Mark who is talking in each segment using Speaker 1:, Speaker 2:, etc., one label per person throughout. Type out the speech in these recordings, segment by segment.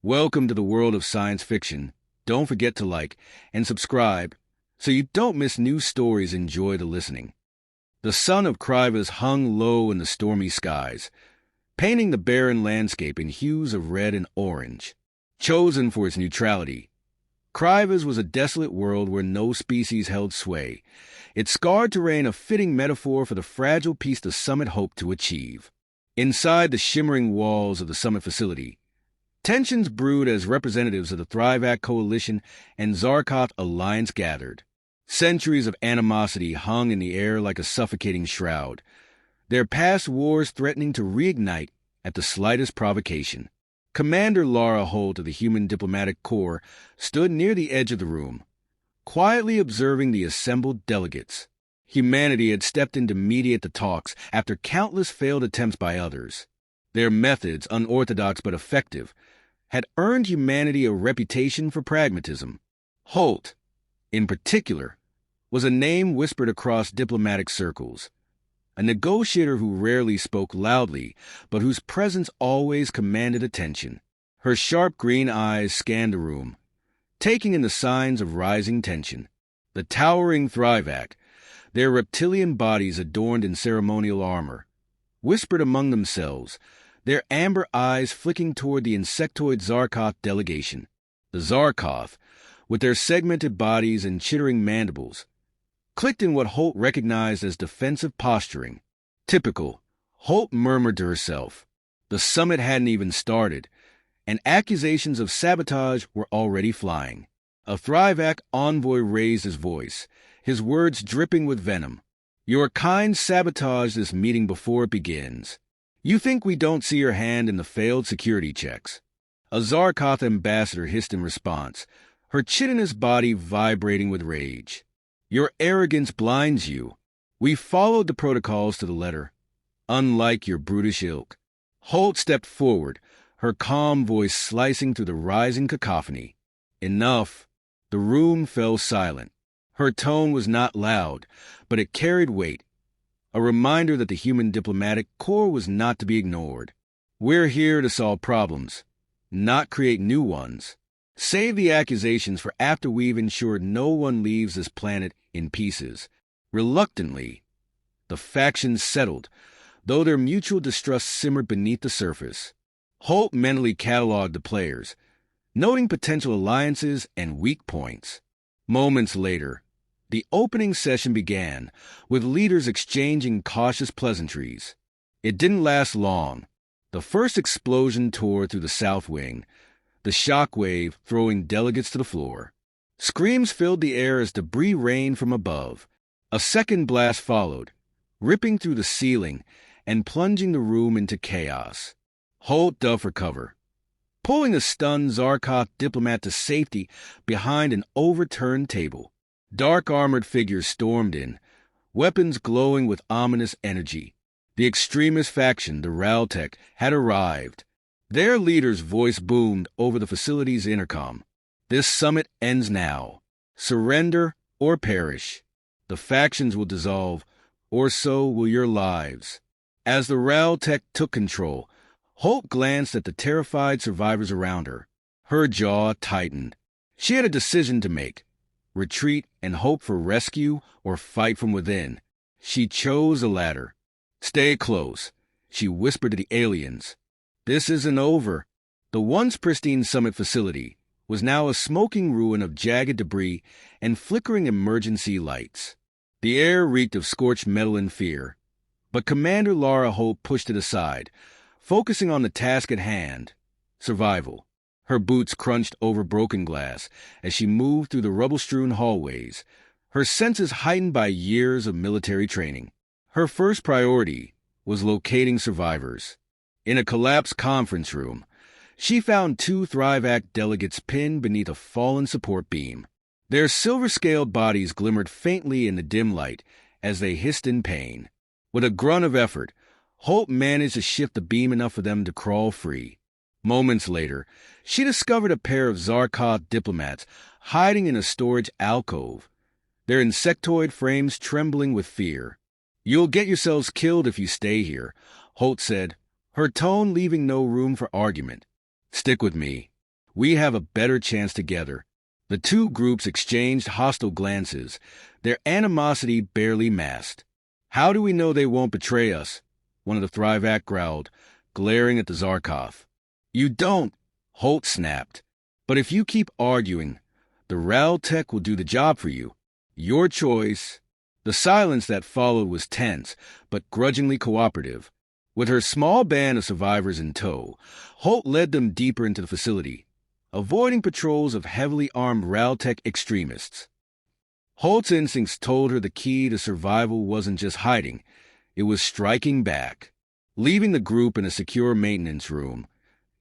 Speaker 1: Welcome to the world of science fiction. Don't forget to like and subscribe so you don't miss new stories. Enjoy the listening. The sun of Krivas hung low in the stormy skies, painting the barren landscape in hues of red and orange. Chosen for its neutrality, Krivas was a desolate world where no species held sway, its scarred terrain a fitting metaphor for the fragile peace the summit hoped to achieve. Inside the shimmering walls of the summit facility, tensions brewed as representatives of the Thrivac Coalition and Zarkoth Alliance gathered. Centuries of animosity hung in the air like a suffocating shroud, their past wars threatening to reignite at the slightest provocation. Commander Lara Holt of the Human Diplomatic Corps stood near the edge of the room, quietly observing the assembled delegates. Humanity had stepped in to mediate the talks after countless failed attempts by others. Their methods, unorthodox but effective, had earned humanity a reputation for pragmatism. Holt, in particular, was a name whispered across diplomatic circles, a negotiator who rarely spoke loudly, but whose presence always commanded attention. Her sharp green eyes scanned the room, taking in the signs of rising tension. The towering Thrivac, their reptilian bodies adorned in ceremonial armor, whispered among themselves, their amber eyes flicking toward the insectoid Zarkoth delegation. The Zarkoth, with their segmented bodies and chittering mandibles, clicked in what Holt recognized as defensive posturing. Typical, Holt murmured to herself. The summit hadn't even started, and accusations of sabotage were already flying. A Thrivac envoy raised his voice, his words dripping with venom. "Your kind sabotaged this meeting before it begins. You think we don't see your hand in the failed security checks?" A Zarkoth ambassador hissed in response, her chitinous body vibrating with rage. "Your arrogance blinds you. We followed the protocols to the letter, unlike your brutish ilk." Holt stepped forward, her calm voice slicing through the rising cacophony. "Enough." The room fell silent. Her tone was not loud, but it carried weight, a reminder that the Human Diplomatic Corps was not to be ignored. "We're here to solve problems, not create new ones. Save the accusations for after we've ensured no one leaves this planet in pieces." Reluctantly, the factions settled, though their mutual distrust simmered beneath the surface. Holt mentally cataloged the players, noting potential alliances and weak points. Moments later, the opening session began, with leaders exchanging cautious pleasantries. It didn't last long. The first explosion tore through the south wing, the shockwave throwing delegates to the floor. Screams filled the air as debris rained from above. A second blast followed, ripping through the ceiling and plunging the room into chaos. Holt dove for cover, pulling the stunned Zarkoth diplomat to safety behind an overturned table. Dark armored figures stormed in, weapons glowing with ominous energy. The extremist faction, the Raltec, had arrived. Their leader's voice boomed over the facility's intercom. "This summit ends now. Surrender or perish. The factions will dissolve, or so will your lives." As the Raltec took control, Holt glanced at the terrified survivors around her. Her jaw tightened. She had a decision to make: retreat and hope for rescue, or fight from within. She chose the latter. "Stay close," she whispered to the aliens. "This isn't over." The once pristine summit facility was now a smoking ruin of jagged debris and flickering emergency lights. The air reeked of scorched metal and fear, but Commander Lara Holt pushed it aside, focusing on the task at hand: survival. Her boots crunched over broken glass as she moved through the rubble-strewn hallways, her senses heightened by years of military training. Her first priority was locating survivors. In a collapsed conference room, she found two Thrivac delegates pinned beneath a fallen support beam. Their silver-scaled bodies glimmered faintly in the dim light as they hissed in pain. With a grunt of effort, Holt managed to shift the beam enough for them to crawl free. Moments later, she discovered a pair of Zarkoth diplomats hiding in a storage alcove, their insectoid frames trembling with fear. "You'll get yourselves killed if you stay here," Holt said, her tone leaving no room for argument. "Stick with me." We have a better chance together." The two groups exchanged hostile glances, their animosity barely masked. "How do we know they won't betray us?" one of the Thrivac growled, glaring at the Zarkov. "You don't," Holt snapped. "But if you keep arguing, the Raltech will do the job for you. Your choice." The silence that followed was tense, but grudgingly cooperative. With her small band of survivors in tow, Holt led them deeper into the facility, avoiding patrols of heavily armed Raltech extremists. Holt's instincts told her the key to survival wasn't just hiding, it was striking back. Leaving the group in a secure maintenance room,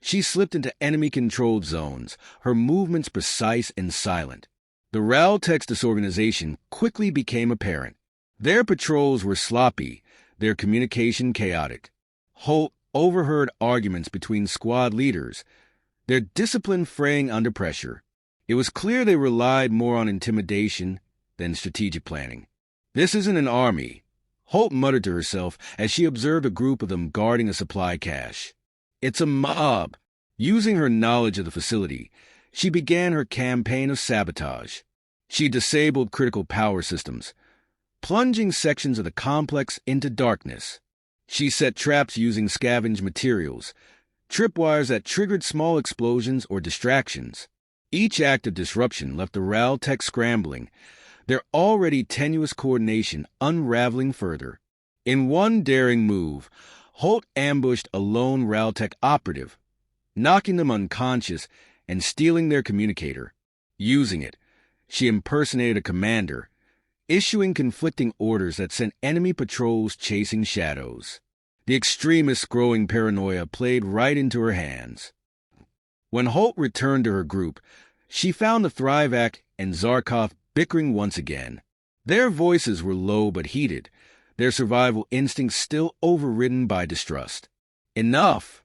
Speaker 1: she slipped into enemy-controlled zones, her movements precise and silent. The Raltech's disorganization quickly became apparent. Their patrols were sloppy, their communication chaotic. Holt overheard arguments between squad leaders, their discipline fraying under pressure. It was clear they relied more on intimidation than strategic planning. "This isn't an army," Holt muttered to herself as she observed a group of them guarding a supply cache. "It's a mob." Using her knowledge of the facility, she began her campaign of sabotage. She disabled critical power systems, plunging sections of the complex into darkness. She set traps using scavenged materials, tripwires that triggered small explosions or distractions. Each act of disruption left the Raltech scrambling, their already tenuous coordination unraveling further. In one daring move, Holt ambushed a lone Raltech operative, knocking them unconscious and stealing their communicator. Using it, she impersonated a commander, issuing conflicting orders that sent enemy patrols chasing shadows. The extremist's growing paranoia played right into her hands. When Holt returned to her group, she found the Thrivac and Zarkov bickering once again. Their voices were low but heated, their survival instincts still overridden by distrust. "Enough!"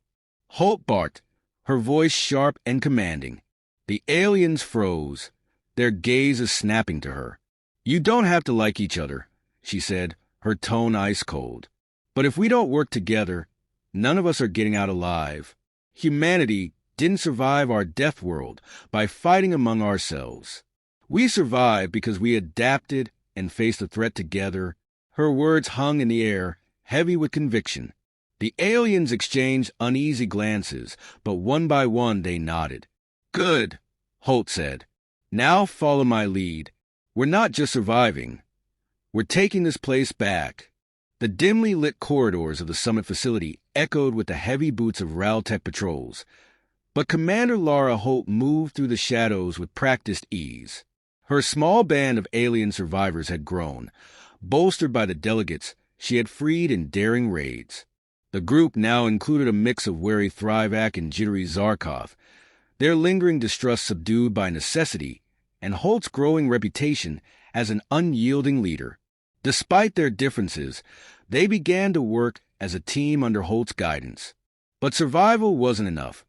Speaker 1: Holt barked, her voice sharp and commanding. The aliens froze, their gazes snapping to her. "You don't have to like each other," she said, her tone ice cold. "But if we don't work together, none of us are getting out alive. Humanity didn't survive our death world by fighting among ourselves. We survived because we adapted and faced the threat together." Her words hung in the air, heavy with conviction. The aliens exchanged uneasy glances, but one by one they nodded. "Good," Holt said. "Now follow my lead. We're not just surviving. We're taking this place back." The dimly lit corridors of the summit facility echoed with the heavy boots of Raltech patrols. But Commander Lara Holt moved through the shadows with practiced ease. Her small band of alien survivors had grown, bolstered by the delegates she had freed in daring raids. The group now included a mix of wary Thrivac and jittery Zarkov, their lingering distrust subdued by necessity, and Holt's growing reputation as an unyielding leader. Despite their differences, they began to work as a team under Holt's guidance. But survival wasn't enough.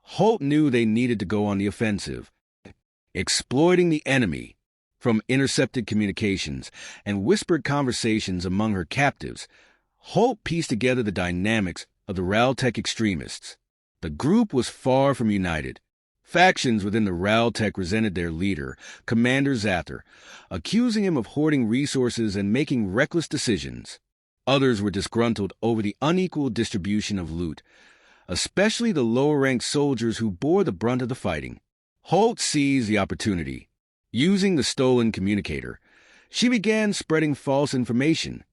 Speaker 1: Holt knew they needed to go on the offensive, exploiting the enemy. From intercepted communications and whispered conversations among her captives, Holt pieced together the dynamics of the Raltech extremists. The group was far from united. Factions within the Raltech resented their leader, Commander Zather, accusing him of hoarding resources and making reckless decisions. Others were disgruntled over the unequal distribution of loot, especially the lower-ranked soldiers who bore the brunt of the fighting. Holt seized the opportunity. Using the stolen communicator, she began spreading false information.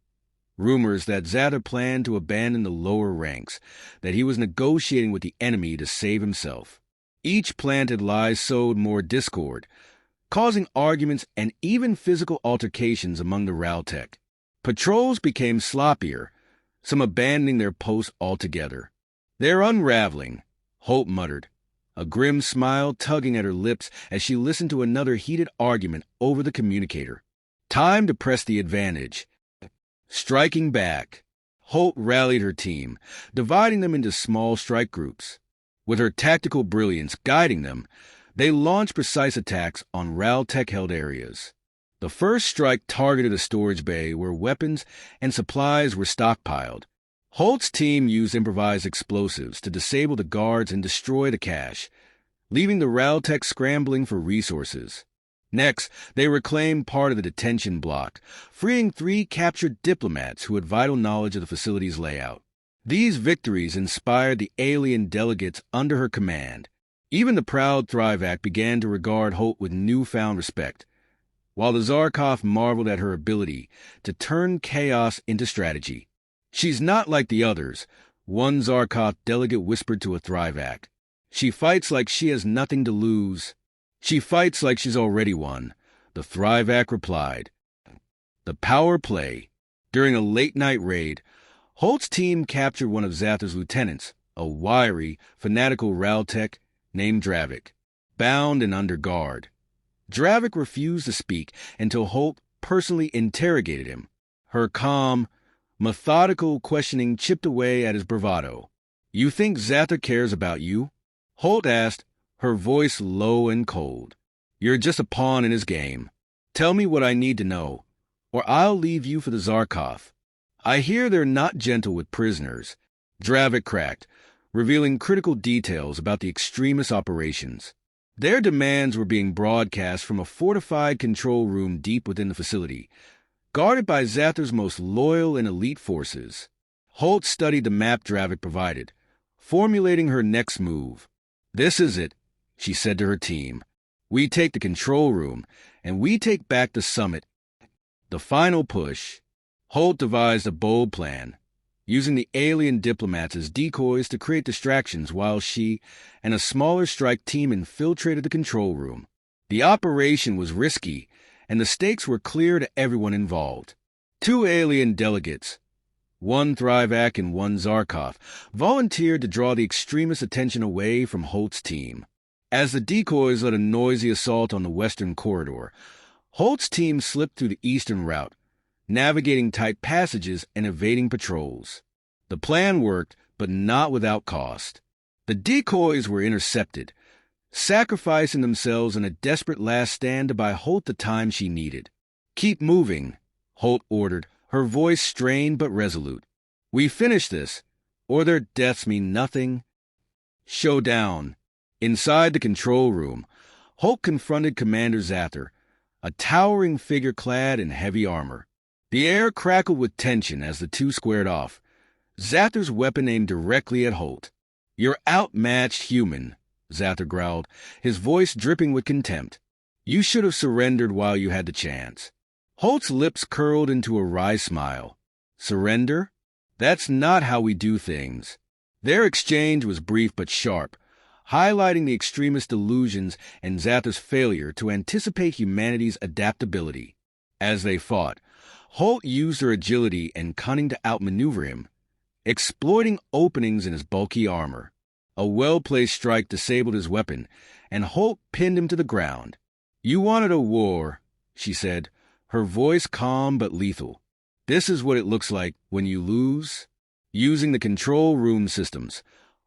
Speaker 1: Rumors that Zather planned to abandon the lower ranks, that he was negotiating with the enemy to save himself. Each planted lie sowed more discord, causing arguments and even physical altercations among the Raltech. Patrols became sloppier, some abandoning their posts altogether. "They're unraveling," Holt muttered, a grim smile tugging at her lips as she listened to another heated argument over the communicator. Time to press the advantage. Striking back, Holt rallied her team, dividing them into small strike groups. With her tactical brilliance guiding them, they launched precise attacks on Raltech-held areas. The first strike targeted a storage bay where weapons and supplies were stockpiled. Holt's team used improvised explosives to disable the guards and destroy the cache. leaving the Raltech scrambling for resources. Next, they reclaimed part of the detention block, freeing 3 captured diplomats who had vital knowledge of the facility's layout. These victories inspired the alien delegates under her command. Even the proud Thrivac began to regard Holt with newfound respect, while the Zarkov marveled at her ability to turn chaos into strategy. "She's not like the others," one Zarkov delegate whispered to a Thrivac. "She fights like she has nothing to lose." "She fights like she's already won," the Thrivac replied. The power play. During a late-night raid, Holt's team captured one of Zather's lieutenants, a wiry, fanatical Raltech named Dravik, bound and under guard. Dravik refused to speak until Holt personally interrogated him. Her calm, methodical questioning chipped away at his bravado. "You think Zather cares about you?" Holt asked, her voice low and cold. "You're just a pawn in his game. Tell me what I need to know, or I'll leave you for the Zarkov. I hear they're not gentle with prisoners." Dravik cracked, revealing critical details about the extremist operations. Their demands were being broadcast from a fortified control room deep within the facility, guarded by Zather's most loyal and elite forces. Holt studied the map Dravik provided, formulating her next move. "This is it," she said to her team. "We take the control room, and we take back the summit." The final push. Holt devised a bold plan, using the alien diplomats as decoys to create distractions while she and a smaller strike team infiltrated the control room. The operation was risky, and the stakes were clear to everyone involved. 2 alien delegates, one Thrivac and one Zarkov, volunteered to draw the extremist attention away from Holt's team. As the decoys led a noisy assault on the western corridor, Holt's team slipped through the eastern route, navigating tight passages and evading patrols. The plan worked, but not without cost. The decoys were intercepted, sacrificing themselves in a desperate last stand to buy Holt the time she needed. "Keep moving," Holt ordered, her voice strained but resolute. "We finish this, or their deaths mean nothing." Showdown. Inside the control room, Holt confronted Commander Zather, a towering figure clad in heavy armor. The air crackled with tension as the two squared off, Zather's weapon aimed directly at Holt. "You're outmatched, human," Zather growled, his voice dripping with contempt. "You should have surrendered while you had the chance." Holt's lips curled into a wry smile. "Surrender? That's not how we do things." Their exchange was brief but sharp, highlighting the extremist delusions and Zather's failure to anticipate humanity's adaptability. As they fought, Holt used her agility and cunning to outmaneuver him, exploiting openings in his bulky armor. A well-placed strike disabled his weapon, and Holt pinned him to the ground. "You wanted a war," she said, her voice calm but lethal. "This is what it looks like when you lose." Using the control room systems,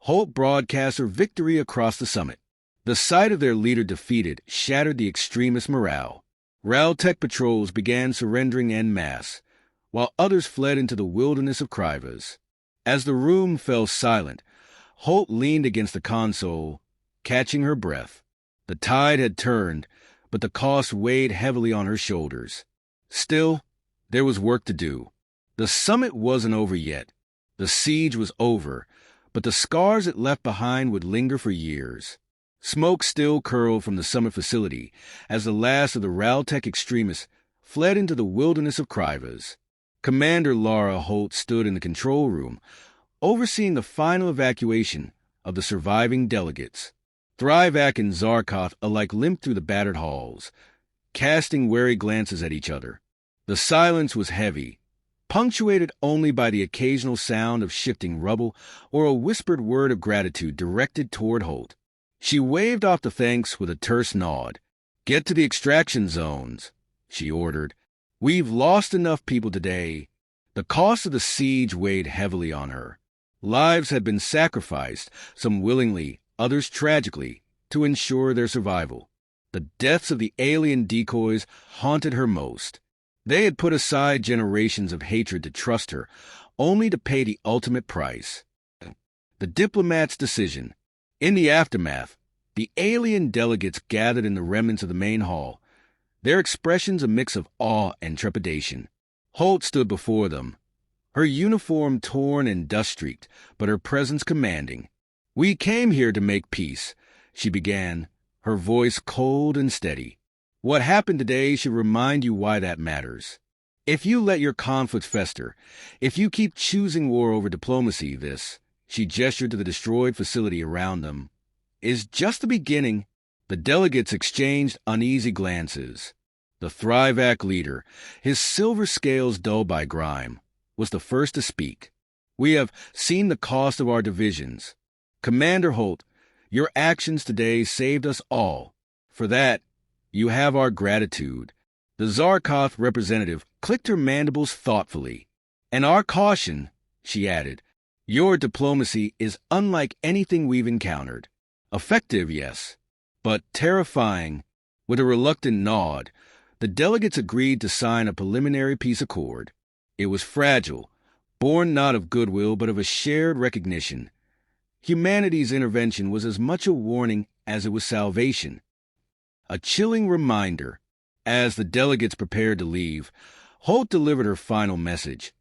Speaker 1: Holt broadcast her victory across the summit. The sight of their leader defeated shattered the extremist morale. Raltech patrols began surrendering en masse, while others fled into the wilderness of Kryvas. As the room fell silent, Holt leaned against the console, catching her breath. The tide had turned, but the cost weighed heavily on her shoulders. Still, there was work to do. The summit wasn't over yet. The siege was over, but the scars it left behind would linger for years. Smoke still curled from the summit facility as the last of the Raltech extremists fled into the wilderness of Kryvas. Commander Lara Holt stood in the control room, overseeing the final evacuation of the surviving delegates. Thrivac and Zarkov alike limped through the battered halls, casting wary glances at each other. The silence was heavy, punctuated only by the occasional sound of shifting rubble or a whispered word of gratitude directed toward Holt. She waved off the thanks with a terse nod. "Get to the extraction zones," she ordered. "We've lost enough people today." The cost of the siege weighed heavily on her. Lives had been sacrificed, some willingly, others tragically, to ensure their survival. The deaths of the alien decoys haunted her most. They had put aside generations of hatred to trust her, only to pay the ultimate price. The Diplomats' decision. In the aftermath, The alien delegates gathered in the remnants of the main hall, their expressions a mix of awe and trepidation. Holt stood before them, her uniform torn and dust-streaked, but her presence commanding. "We came here to make peace," she began, her voice cold and steady. "What happened today should remind you why that matters. If you let your conflict fester, if you keep choosing war over diplomacy, this," she gestured to the destroyed facility around them, "is just the beginning." The delegates exchanged uneasy glances. The Thrivac leader, his silver scales dulled by grime, was the first to speak. "We have seen the cost of our divisions. Commander Holt, your actions today saved us all. For that, you have our gratitude." The Zarkoth representative clicked her mandibles thoughtfully. "And our caution," she added. "Your diplomacy is unlike anything we've encountered. Effective, yes, but terrifying." With a reluctant nod, the delegates agreed to sign a preliminary peace accord. It was fragile, born not of goodwill but of a shared recognition. Humanity's intervention was as much a warning as it was salvation. A chilling reminder. As the delegates prepared to leave, Holt delivered her final message,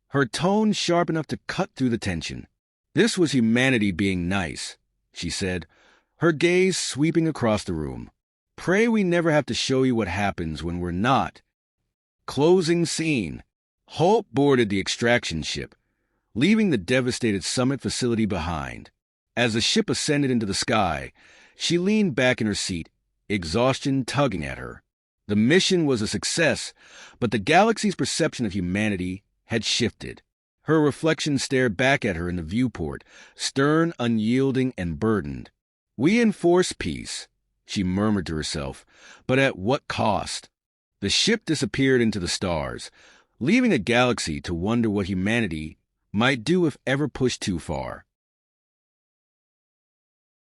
Speaker 1: her tone sharp enough to cut through the tension. "This was humanity being nice," she said, her gaze sweeping across the room. "Pray we never have to show you what happens when we're not." Closing scene. Holt boarded the extraction ship, leaving the devastated summit facility behind. As the ship ascended into the sky, she leaned back in her seat, exhaustion tugging at her. The mission was a success, but the galaxy's perception of humanity had shifted. Her reflection stared back at her in the viewport, stern, unyielding, and burdened. "We enforce peace," she murmured to herself, "but at what cost?" The ship disappeared into the stars, leaving the galaxy to wonder what humanity might do if ever pushed too far.